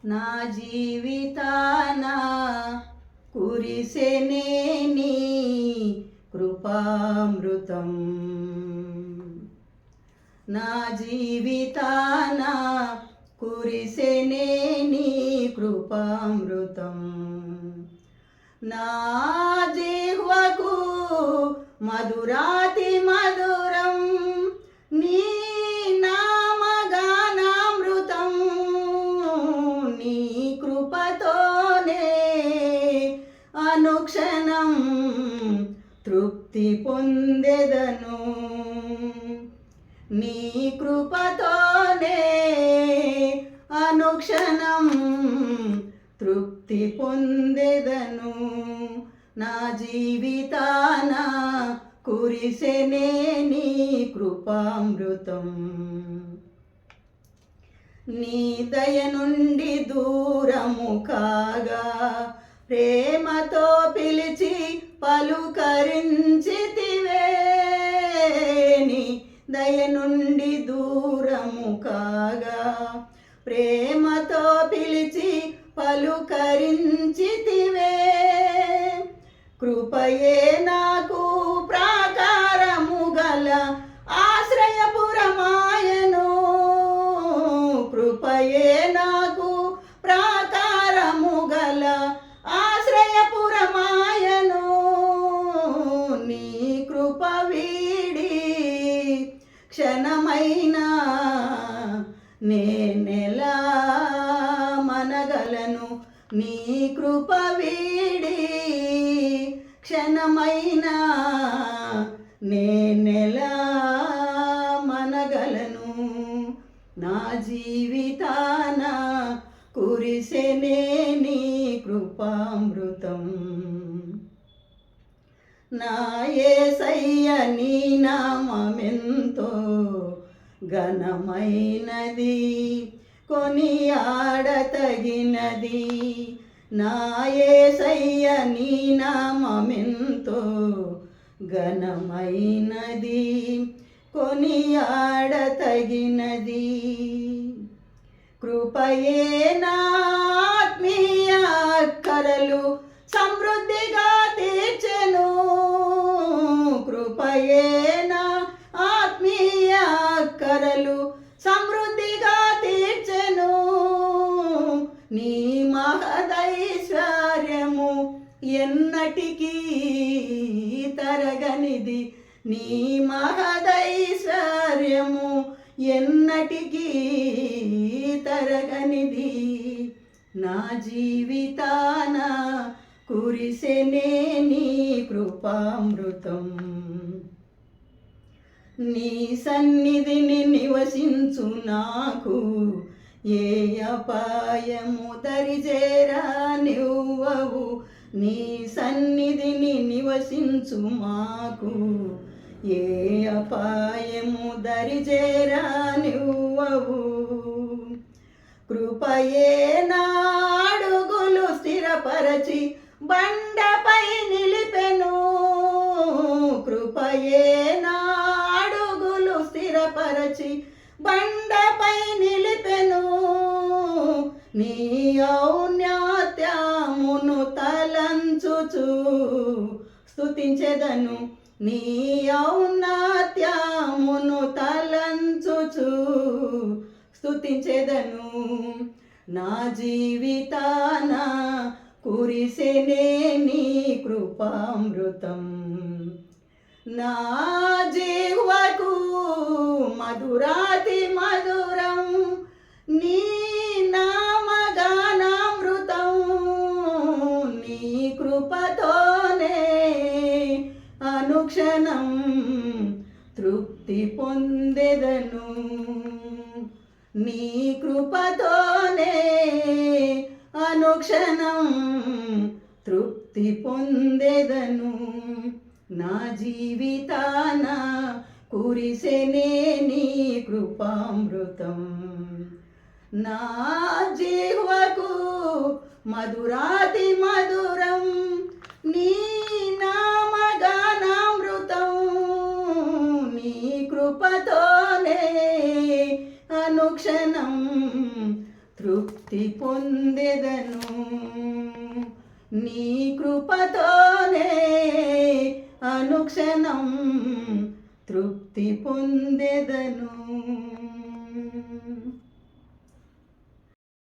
నా జీవితాన కురిసెనే నీ కృపామృతం. నా జీవితాన కురిసెనే నీ కృపామృతం. నా జిహ్వకు మధురాతి మధురం నీ నామగానామృతం. నీ కృపతోనే అనుక్షణం తృప్తి పొందెదను. నీ కృపతోనే అనుక్షణం తృప్తి పొందెదను. నా జీవితాన కురిసెనే నీ కృపామృతం. నీ దయ నుండి దూరము కాగా ప్రేమతో పిలిచి పలుకరించితివే. నీ దయ నుండి దూరము కాగా ప్రేమతో పిలిచి పలుకరించితివే. కృపయే నాకు ప్రాకారము గల ఆశ్రయపురమాయను. కృపయే నాకు ప్రాకారము గల ఆశ్రయపురమాయను. నీ కృప వీడి క్షణమైనా నేనెలా మనగలను. నీ కృప వీడి క్షణమైనా నేనెలా మనగలను. నా జీవితాన కురిసెనే నీ కృపామృతం. నా యేసయ్య నీ నామమెంతో ఘనమైనది, కొనియాడతగినది. నా యేసయ్య నీ నామమెంతో ఘనమైనది, కొనియాడతగినది. కృపయే నా ఆత్మీయ అక్కరలు సమృద్ధిగా తీర్చెను. కృపయే నా ఆత్మీయ అక్కరలు సమృద్ధిగా తీర్చెను. నీ మహదైశ్వర్యము ఎన్నటికీ తరగనిది. నీ మహదైశ్వర్యము ఎన్నటికీ తరగనిది. నా జీవితాన కురిసెనే నీ కృపామృతం. నీ సన్నిధిని నివసించు నాకు ఏ అపాయము దరిజేరానివ్వవు. నీ సన్నిధిని నివసించు మాకు ఏ అపాయము దరిజేరానివ్వవు. కృపయే నా అడుగులు స్థిరపరచి బండపై నిలిపెను. కృపయే నా అడుగులు స్థిరపరచి బండపై నిలిపెను. నీ ఔన్నత్యమును తలంచుచు స్తుతించెదను. నీ ఔన్నత్యమును తలంచుచు స్తుతించెదను. నా జీవితాన కురిసెనే నీ కృపామృతం. నా జీవకు మధురాతి మధురం నీ నామగానామృతం. నీ కృపతోనే అనుక్షణం తృప్తి పొందెదను. నీ కృపతోనే అనుక్షణం తృప్తి పొందెదను. నా జీవితాన కురిసెనే నీ కృపామృతం. నా జిహ్వకు మధురాతి మధురం నీ నామగానామృతం. నీ కృపతోనే అనుక్షణం తృప్తి పొందెదను. నీ కృపతోనే అనుక్షణం తృప్తి పొందెదను.